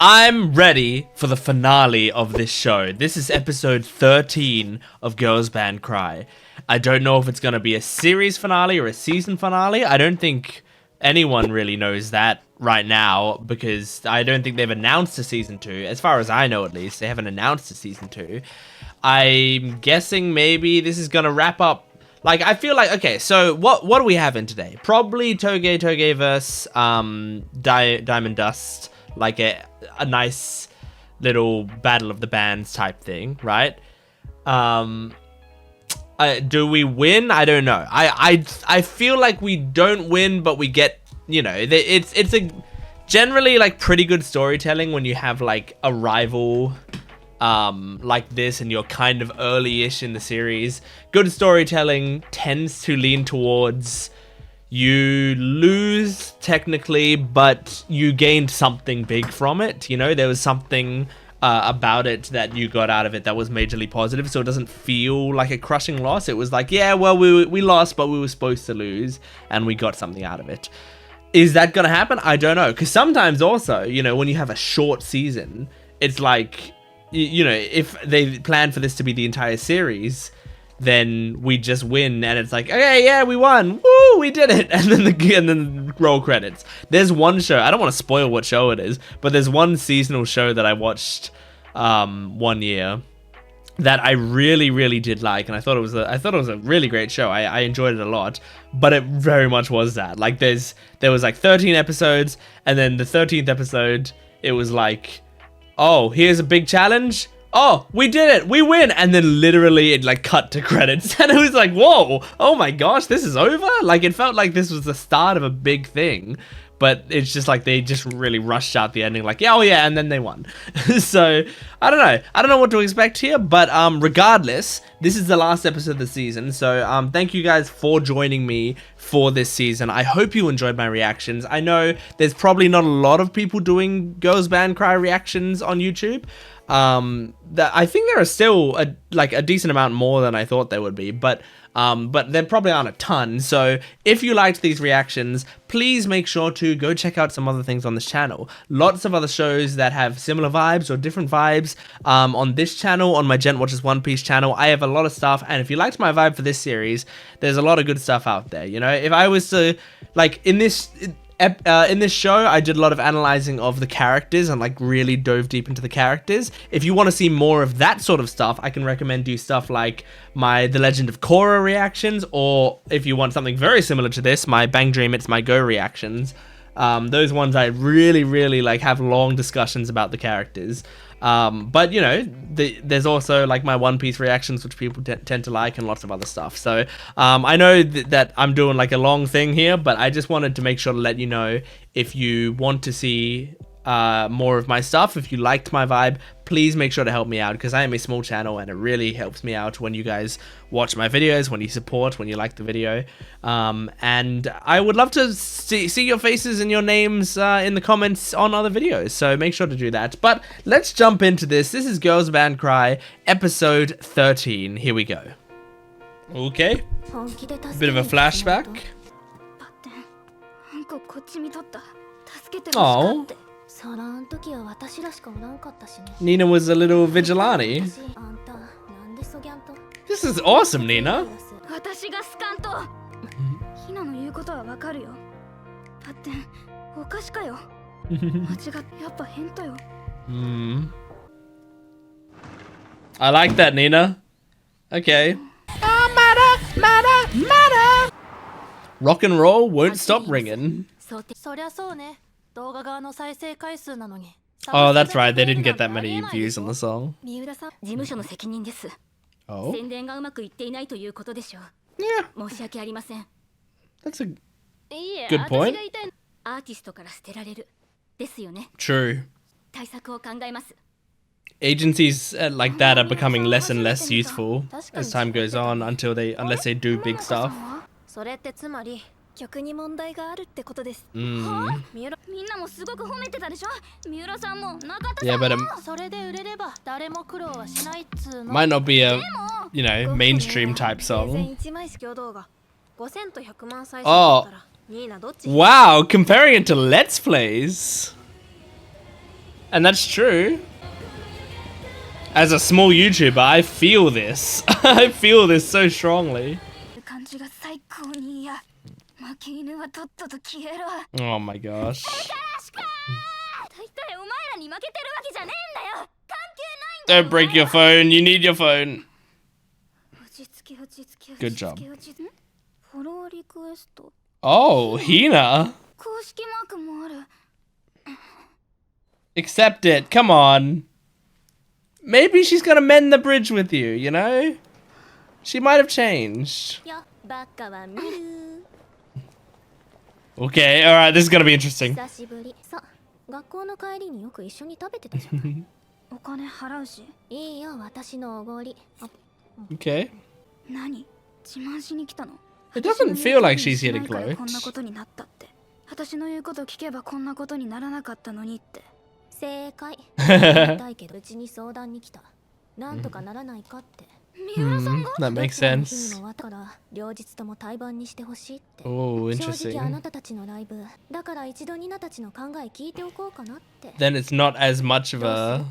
I'm ready for the finale of this show. This is episode 13 of Girls Band Cry. I don't know if it's going to be a series finale or a season finale. I don't think anyone really knows that right now because I don't think they've announced a season 2. As far as I know, at least, they haven't announced a season 2. I'm guessing maybe this is going to wrap up. Like, I feel like, okay, so what do we have in today? Probably Toge versus Diamond Dust. Like a nice little battle of the bands type thing, right? Do we win? I don't know. I feel like we don't win, but we get, you know, it's a generally like pretty good storytelling when you have like a rival like this and you're kind of early-ish in the series. Good storytelling tends to lean towards you lose technically, but you gained something big from it. You know, there was something about it that you got out of it that was majorly positive, so it doesn't feel like a crushing loss. It was like, yeah, well, we lost, but we were supposed to lose, and we got something out of it. Is that gonna happen? I don't know, because sometimes also, you know, when you have a short season, it's like, you know, if they plan for this to be the entire series, then we just win and it's like, okay, yeah, we won, woo, we did it, and then roll credits. There's one show, I don't want to spoil what show it is, but there's one seasonal show that I watched one year that I really did like, and I thought it was a really great show. I enjoyed it a lot, but it very much was that. Like there was like 13 episodes, and then the 13th episode it was like, oh, here's a big challenge. Oh, we did it, we win, and then literally it like cut to credits, and it was like, whoa, oh my gosh, this is over? Like, it felt like this was the start of a big thing, but it's just like they just really rushed out the ending, like, yeah, oh yeah, and then they won. So I don't know what to expect here, but regardless, this is the last episode of the season, so thank you guys for joining me for this season. I hope you enjoyed my reactions. I know there's probably not a lot of people doing Girls Band Cry reactions on YouTube. I think there are still a decent amount more than I thought there would be, but there probably aren't a ton. So if you liked these reactions, please make sure to go check out some other things on this channel. Lots of other shows that have similar vibes or different vibes on this channel, on my Gent Watches One Piece channel. I have a lot of stuff, and if you liked my vibe for this series, there's a lot of good stuff out there. You know, if I was to, like, in this show, I did a lot of analyzing of the characters and like really dove deep into the characters. If you want to see more of that sort of stuff, I can recommend do stuff like my The Legend of Korra reactions, or if you want something very similar to this, my Bang Dream It's My Go reactions. Those ones I really like have long discussions about the characters. But you know, there's also like my One Piece reactions, which people tend to like, and lots of other stuff. So I know that I'm doing like a long thing here, but I just wanted to make sure to let you know, if you want to see more of my stuff, if you liked my vibe, please make sure to help me out, because I am a small channel and it really helps me out when you guys watch my videos, when you support, when you like the video. And I would love to see your faces and your names in the comments on other videos, so make sure to do that. But let's jump into this. This is Girls Band Cry, episode 13. Here we go. Okay. Bit of a flashback. Oh. Nina was a little vigilante. This is awesome, Nina. I like that, Nina. Okay. Rock and roll won't stop ringing. Oh, that's right. They didn't get that many views on the song. Oh. Yeah. That's a good point. True. Agencies like that are becoming less and less useful as time goes on, unless they do big stuff. Yeah, but might not be a, you know, mainstream type song. Oh, wow, comparing it to Let's Plays. And that's true. As a small YouTuber, I feel this. I feel this so strongly. Oh my gosh. Don't break your phone. You need your phone. Good job. Oh, Hina. Accept it. Come on. Maybe she's gonna mend the bridge with you, you know? She might have changed. Okay, alright, this is gonna be interesting. Okay. It doesn't feel like she's here to gloat. That makes sense. Oh, interesting. Then it's not as much of a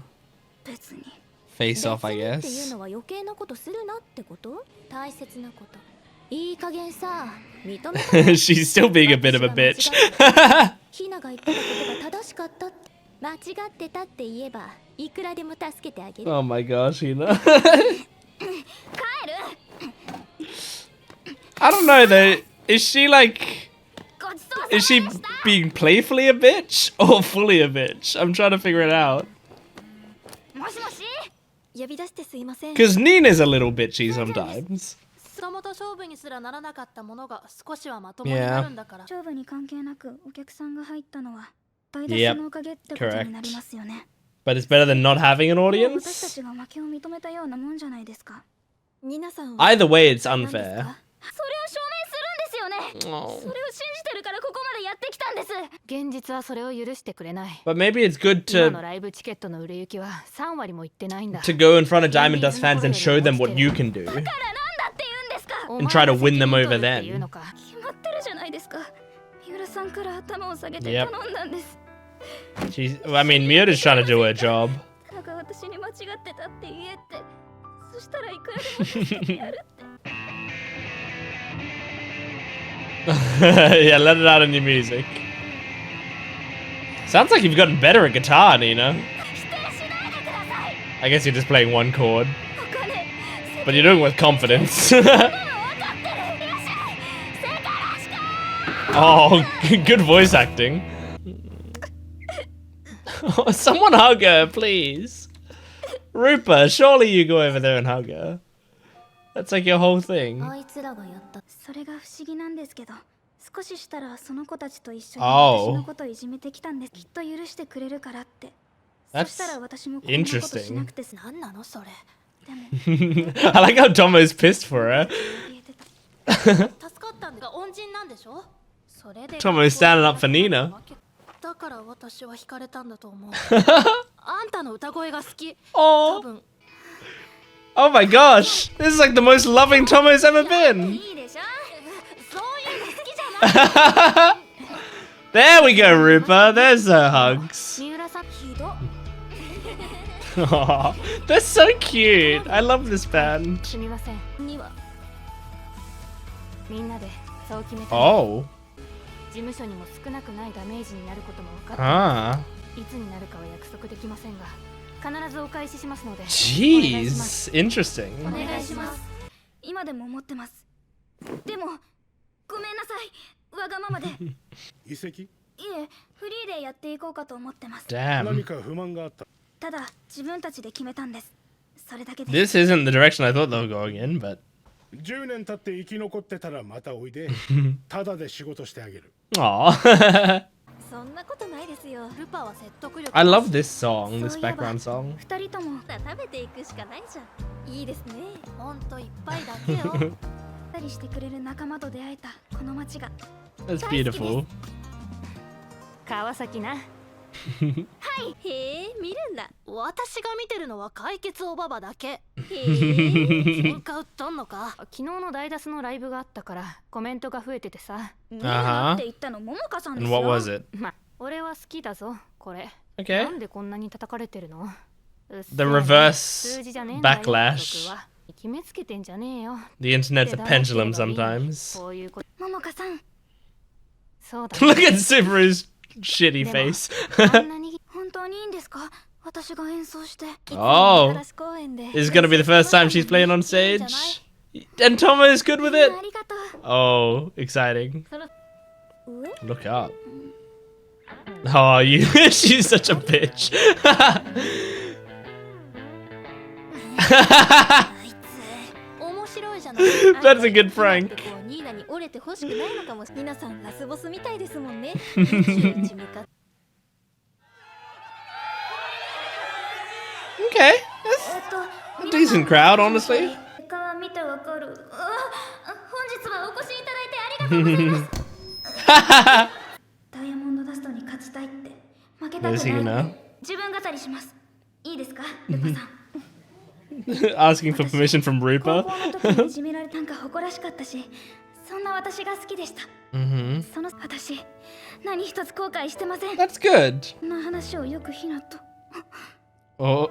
face off, I guess. She's still being a bit of a bitch. Oh my gosh, Hina. I don't know though. Is she being playfully a bitch or fully a bitch? I'm trying to figure it out. Because Nina's a little bitchy sometimes. Yeah. Yep, correct. But it's better than not having an audience? Either way, it's unfair. Oh. But maybe it's good to go in front of Diamond Dust fans and show them what you can do. And try to win them over then. Yep. I mean, Miura's trying to do her job. Yeah, let it out in your music. Sounds like you've gotten better at guitar, Nina. I guess you're just playing one chord. But you're doing it with confidence. Oh, good voice acting. Oh, someone hug her, please. Rupa, surely you go over there and hug her. That's like your whole thing. Oh. That's interesting. I like how Tomo's pissed for her. Tomo's standing up for Nina. Oh. Oh my gosh, this is like the most loving Tomo's ever been. There we go, Rupa. There's her hugs. Oh, they're so cute. I love this band. Oh. Ah. Jeez, interesting. Damn. This isn't the direction I thought they were going in, but Aww. I love this song, this background song. That's beautiful. And what was it? Okay. The reverse backlash. The internet's a pendulum sometimes. Look at Subaru's shitty face. Oh, this is gonna be the first time she's playing on stage? And Tomo is good with it? Oh, exciting. Look up. Oh, you she's such a bitch. That's a good prank. Okay, that's a decent crowd, honestly. There's Hina. Asking for permission from Rupa. That's good. Oh.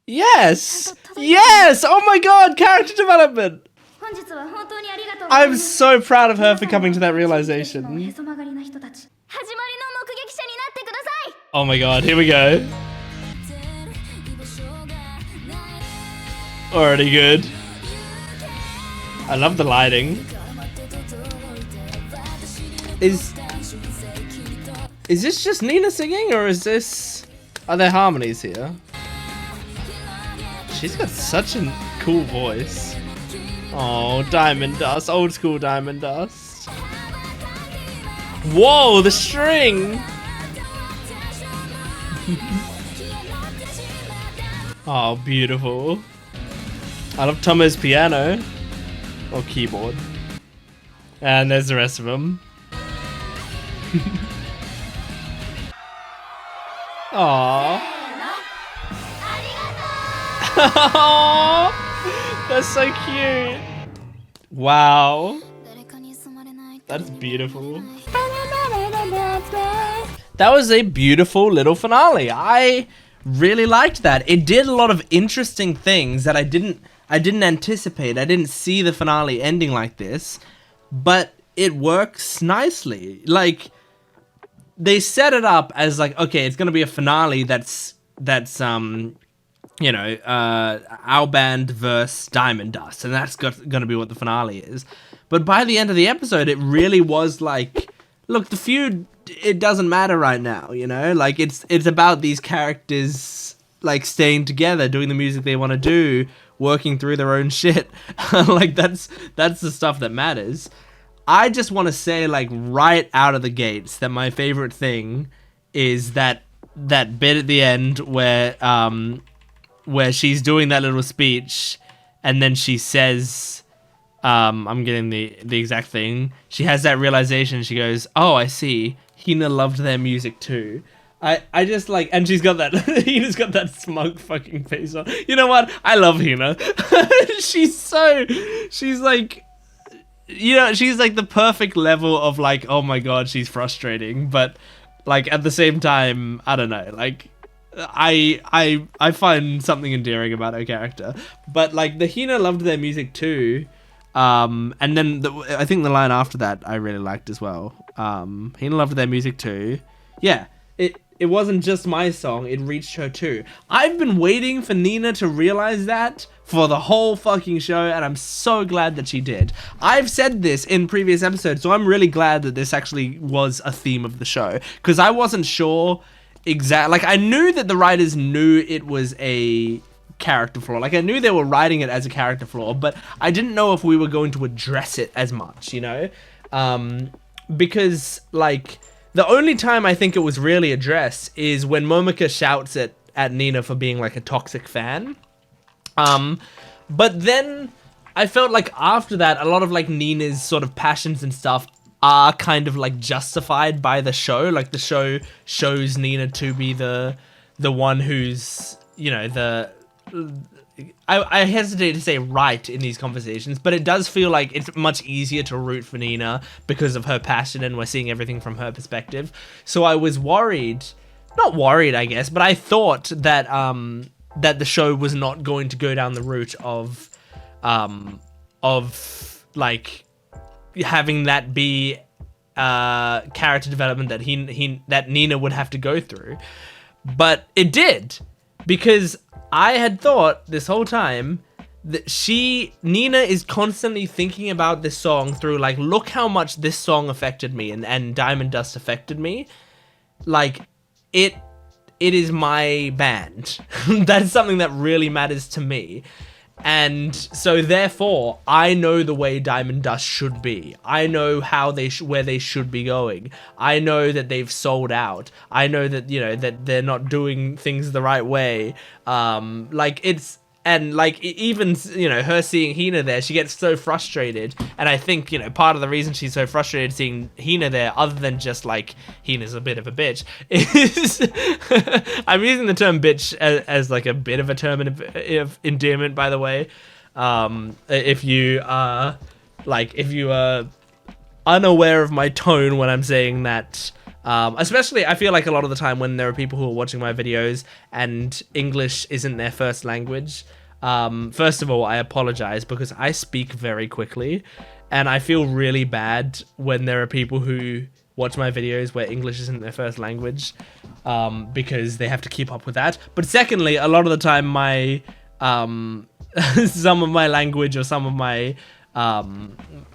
Yes! Yes! Oh my god, character development! I'm so proud of her for coming to that realization. Oh my god, here we go. Already good. I love the lighting. Is this just Nina singing, or is this... Are there harmonies here? She's got such a cool voice. Oh, Diamond Dust. Old school Diamond Dust. Whoa, the string! Oh, beautiful. I love Tomo's piano. Or keyboard. And there's the rest of them. Aww. That's so cute. Wow. That's beautiful. That was a beautiful little finale. I really liked that. It did a lot of interesting things that I didn't anticipate. I didn't see the finale ending like this, but it works nicely. Like, they set it up as like, okay, it's gonna be a finale that's you know, our band versus Diamond Dust, and that's gonna be what the finale is. But by the end of the episode, it really was like, look, the feud, it doesn't matter right now, you know? Like, it's about these characters, like, staying together, doing the music they want to do, working through their own shit. Like, that's the stuff that matters. I just want to say, like, right out of the gates, that my favorite thing is that bit at the end where she's doing that little speech, and then she says, I'm getting the exact thing. She has that realization. She goes, "Oh, I see. Hina loved their music too." I just like, and she's got that, Hina's got that smug fucking face on. You know what? I love Hina. She's like, you know, she's like the perfect level of like, oh my god, she's frustrating, but like at the same time, I don't know, like I find something endearing about her character. But like the Hina loved their music too, and then I think the line after that I really liked as well. Hina loved their music too. Yeah, it wasn't just my song, it reached her too. I've been waiting for Nina to realize that for the whole fucking show, and I'm so glad that she did. I've said this in previous episodes, so I'm really glad that this actually was a theme of the show, because I wasn't sure exactly. Like, I knew that the writers knew it was a character flaw. Like, I knew they were writing it as a character flaw, but I didn't know if we were going to address it as much, you know? Because, like, the only time I think it was really addressed is when Momoka shouts at Nina for being, like, a toxic fan. But then I felt like after that, a lot of, like, Nina's sort of passions and stuff are kind of, like, justified by the show. Like, the show shows Nina to be the one who's, you know, I hesitate to say right in these conversations, but it does feel like it's much easier to root for Nina because of her passion and we're seeing everything from her perspective. So I was worried, not worried, I guess, but I thought that that the show was not going to go down the route of like having that be character development that that Nina would have to go through, but it did, because I had thought this whole time that Nina is constantly thinking about this song through like, look how much this song affected me and Diamond Dust affected me. Like, it is my band. That's something that really matters to me. And so therefore, I know the way Diamond Dust should be. I know how where they should be going. I know that they've sold out. I know that, you know, that they're not doing things the right way. Like, it's, and like, even, you know, her seeing Hina there, she gets so frustrated. And I think, you know, part of the reason she's so frustrated seeing Hina there, other than just like, Hina's a bit of a bitch, is, I'm using the term bitch as like a bit of a term of endearment, by the way. If you are unaware of my tone when I'm saying that, especially I feel like a lot of the time when there are people who are watching my videos and English isn't their first language, first of all, I apologize because I speak very quickly and I feel really bad when there are people who watch my videos where English isn't their first language, because they have to keep up with that. But secondly, a lot of the time my some of my language or some of my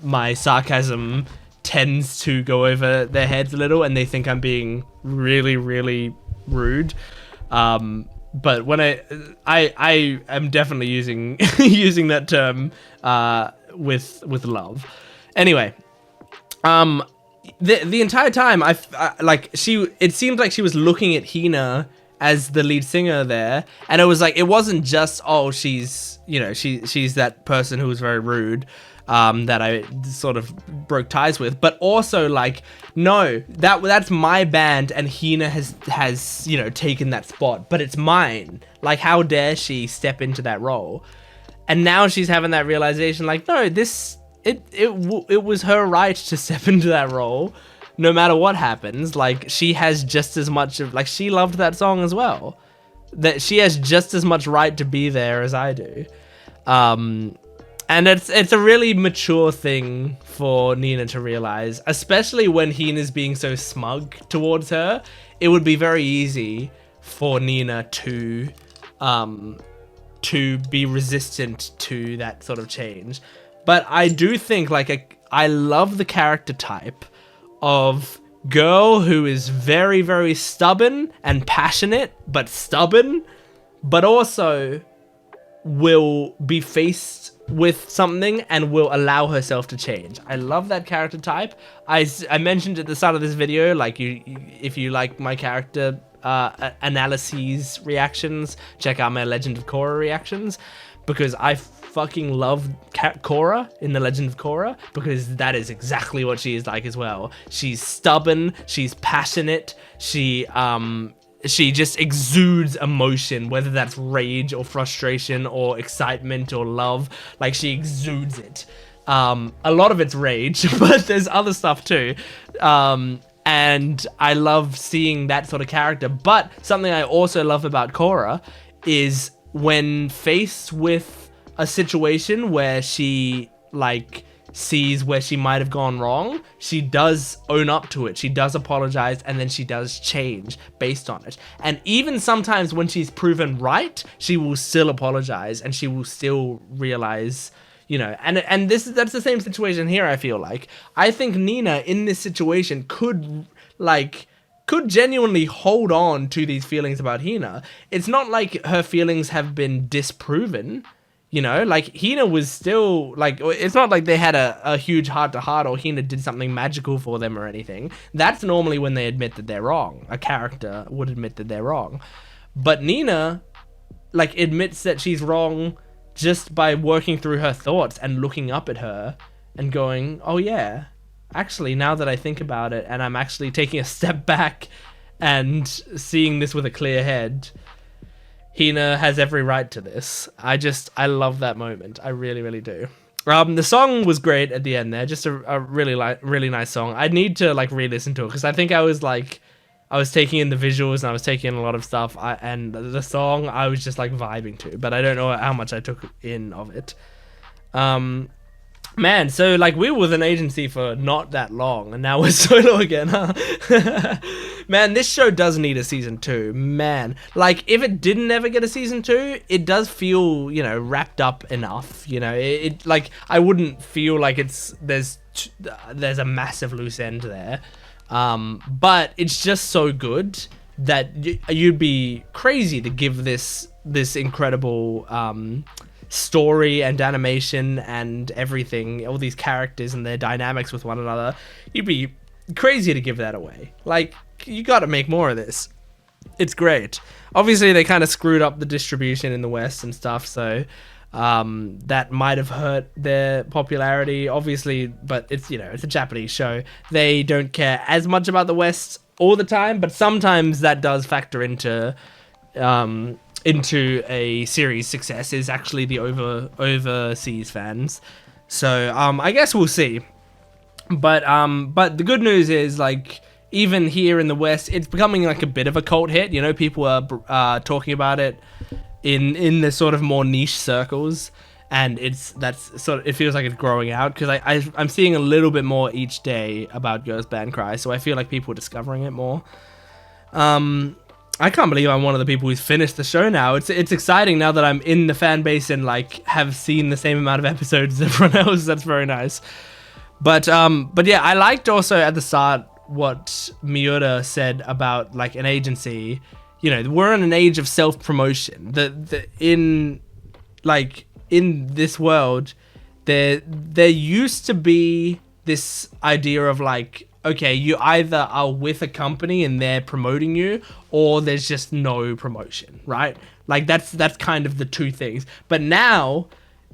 my sarcasm tends to go over their heads a little and they think I'm being really, really rude. But when I am definitely using using that term with love. Anyway, the entire time I like it seemed like she was looking at Hina as the lead singer there, and it was like, it wasn't just, oh, she's, you know, she's that person who was very rude, that I sort of broke ties with, but also like, no, that's my band and Hina has, you know, taken that spot, but it's mine. Like, how dare she step into that role? And now she's having that realization, like, no, it was her right to step into that role, no matter what happens. Like, she has just as much of, like, she loved that song as well. That she has just as much right to be there as I do. And it's a really mature thing for Nina to realize, especially when Hina's being so smug towards her. It would be very easy for Nina to be resistant to that sort of change. But I do think, like, I love the character type of girl who is very, very stubborn and passionate, but stubborn, but also will be faced with something and will allow herself to change. I love that character type. I mentioned at the start of this video, like, if you like my character analyses reactions, check out my Legend of Korra reactions, because I fucking love Korra in the Legend of Korra, because that is exactly what she is like as well. She's stubborn, she's passionate, she just exudes emotion, whether that's rage or frustration or excitement or love. Like, she exudes it. A lot of it's rage, but there's other stuff too. And I love seeing that sort of character. But something I also love about Korra is when faced with a situation where she, like, sees where she might have gone wrong, she does own up to it. She does apologize, and then she does change based on it. And even sometimes when she's proven right, she will still apologize, and she will still realize, you know, and that's the same situation here. I feel like, I think Nina in this situation could genuinely hold on to these feelings about Hina. It's not like her feelings have been disproven. You know, like, Hina was still, like, it's not like they had a huge heart-to-heart or Hina did something magical for them or anything. That's normally when they admit that they're wrong. A character would admit that they're wrong. But Nina, like, admits that she's wrong just by working through her thoughts and looking up at her and going, oh yeah, actually, now that I think about it and I'm actually taking a step back and seeing this with a clear head, Hina has every right to this. I love that moment. I really, really do. The song was great at the end there. Just a really nice song. I need to like re-listen to it because I think I was taking in the visuals and I was taking in a lot of stuff. And the song I was just like vibing to, but I don't know how much I took in of it. Man, so like we were with an agency for not that long, and now we're solo again, huh? Man, this show does need a season 2. Man, like if it didn't ever get a season 2, it does feel, you know, wrapped up enough. You know, it like I wouldn't feel like there's a massive loose end there, but it's just so good that you'd be crazy to give this incredible story and animation and everything, all these characters and their dynamics with one another. You'd be crazy to give that away. Like, you gotta make more of this. It's great. Obviously, they kind of screwed up the distribution in the West and stuff, so that might have hurt their popularity, obviously, but it's, you know, it's a Japanese show. They don't care as much about the West all the time, but sometimes that does factor into a series' success, is actually the overseas fans. So I guess we'll see. But the good news is, like, even here in the West, it's becoming like a bit of a cult hit. You know, people are talking about it in the sort of more niche circles, and it feels like it's growing out because I'm seeing a little bit more each day about Girls Band Cry. So I feel like people are discovering it more. I can't believe I'm one of the people who's finished the show now. It's exciting now that I'm in the fan base and like have seen the same amount of episodes as everyone else. That's very nice. But yeah, I liked also at the start what Miura said about like an agency. You know, we're in an age of self-promotion. In this world, there used to be this idea of like, okay, you either are with a company and they're promoting you, or there's just no promotion, right? Like that's kind of the two things. But now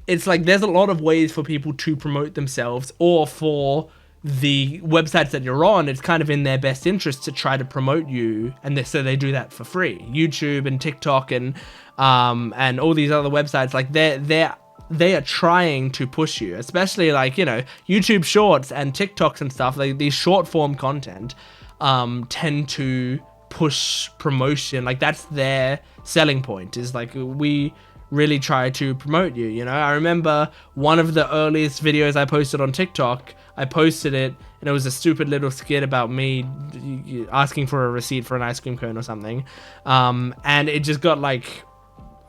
it's like there's a lot of ways for people to promote themselves, or for the websites that you're on, it's kind of in their best interest to try to promote you, and so they do that for free. YouTube and TikTok and all these other websites, like they are trying to push you, especially like, you know, YouTube Shorts and TikToks and stuff. Like these short form content tend to push promotion. Like that's their selling point, is like we really try to promote you. You know, I remember one of the earliest videos I posted on TikTok. I posted it and it was a stupid little skit about me asking for a receipt for an ice cream cone or something, and it just got like,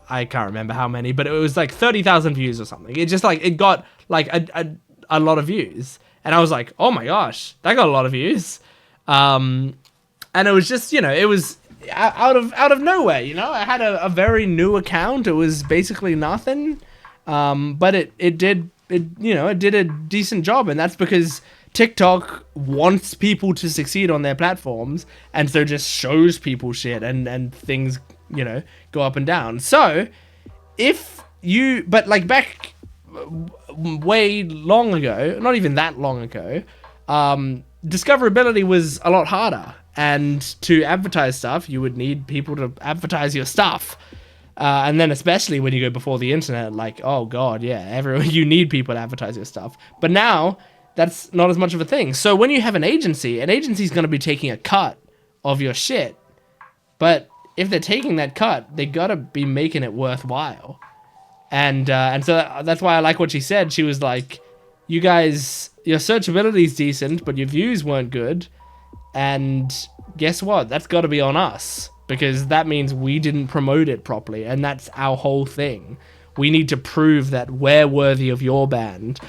I can't remember how many, but it was like 30,000 views or something. It just like, it got like a lot of views. And I was like, oh my gosh, that got a lot of views. And it was just, you know, it was out of nowhere, you know. I had a very new account. It was basically nothing. But it did a decent job. And that's because TikTok wants people to succeed on their platforms, and so just shows people shit and things, you know, go up and down. So but like back way long ago, not even that long ago, discoverability was a lot harder, and to advertise stuff you would need people to advertise your stuff, and then especially when you go before the internet, like, oh god, yeah, you need people to advertise your stuff. But now that's not as much of a thing. So when you have an agency's going to be taking a cut of your shit, but if they're taking that cut, they gotta be making it worthwhile. And so that's why I like what she said. She was like, you guys, your searchability is decent, but your views weren't good. And guess what? That's gotta be on us, because that means we didn't promote it properly. And that's our whole thing. We need to prove that we're worthy of your band.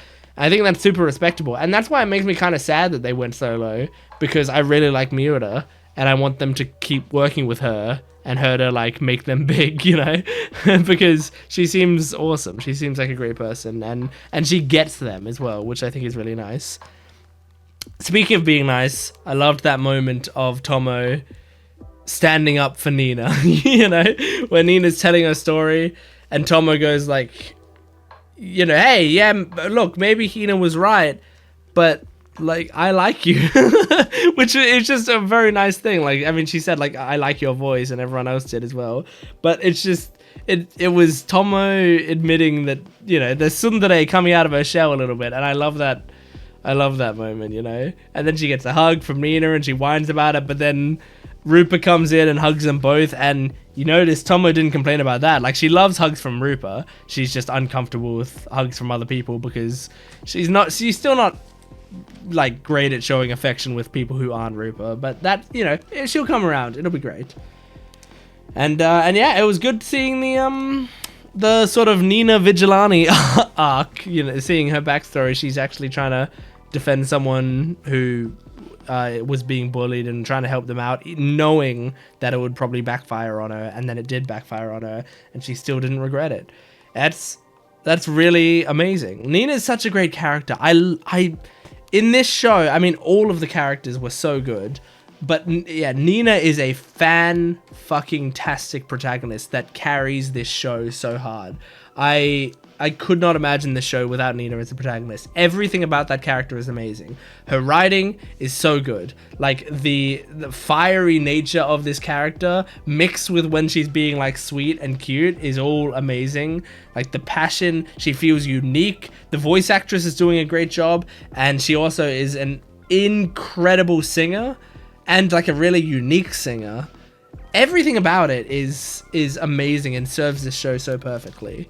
I think that's super respectable. And that's why it makes me kind of sad that they went solo, because I really like Miura and I want them to keep working with her and her to like make them big, you know, because she seems awesome. She seems like a great person, and she gets them as well, which I think is really nice. Speaking of being nice, I loved that moment of Tomo standing up for Nina, you know, when Nina's telling her story and Tomo goes like, you know, hey, yeah, look, maybe Hina was right, but like, I like you. Which is just a very nice thing. Like, I mean, she said, like, I like your voice, and everyone else did as well. But it's just, it was Tomo admitting that, you know, there's tsundere coming out of her shell a little bit, and I love that. I love that moment, you know? And then she gets a hug from Nina, and she whines about it, but then Rupa comes in and hugs them both, and you notice Tomo didn't complain about that. Like, she loves hugs from Rupa. She's just uncomfortable with hugs from other people because she's still not like great at showing affection with people who aren't Rupa, but that, you know, she'll come around. It'll be great. And yeah, it was good seeing the sort of Nina Vigilante arc, you know, seeing her backstory. She's actually trying to defend someone who was being bullied and trying to help them out, knowing that it would probably backfire on her, and then it did backfire on her, and she still didn't regret it. That's really amazing. Nina's such a great character. In this show, I mean, all of the characters were so good, but yeah, Nina is a fan-fucking-tastic protagonist that carries this show so hard. I could not imagine this show without Nina as a protagonist. Everything about that character is amazing. Her writing is so good. Like, the fiery nature of this character mixed with when she's being, like, sweet and cute is all amazing. Like, the passion, she feels unique. The voice actress is doing a great job, and she also is an incredible singer and, like, a really unique singer. Everything about it is amazing and serves this show so perfectly.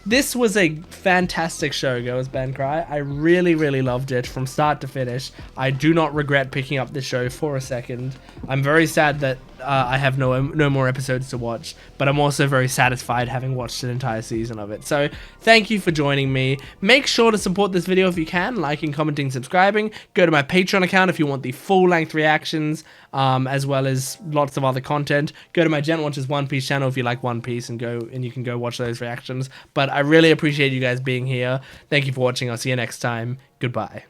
This was a fantastic show, Girls Band Cry. I really, really loved it from start to finish. I do not regret picking up this show for a second. I'm very sad that I have no more episodes to watch, but I'm also very satisfied having watched an entire season of it. So thank you for joining me. Make sure to support this video if you can, liking, commenting, subscribing. Go to my Patreon account if you want the full-length reactions, as well as lots of other content. Go to my Gent Watches One Piece channel if you like One Piece, and you can go watch those reactions. But I really appreciate you guys being here. Thank you for watching. I'll see you next time. Goodbye.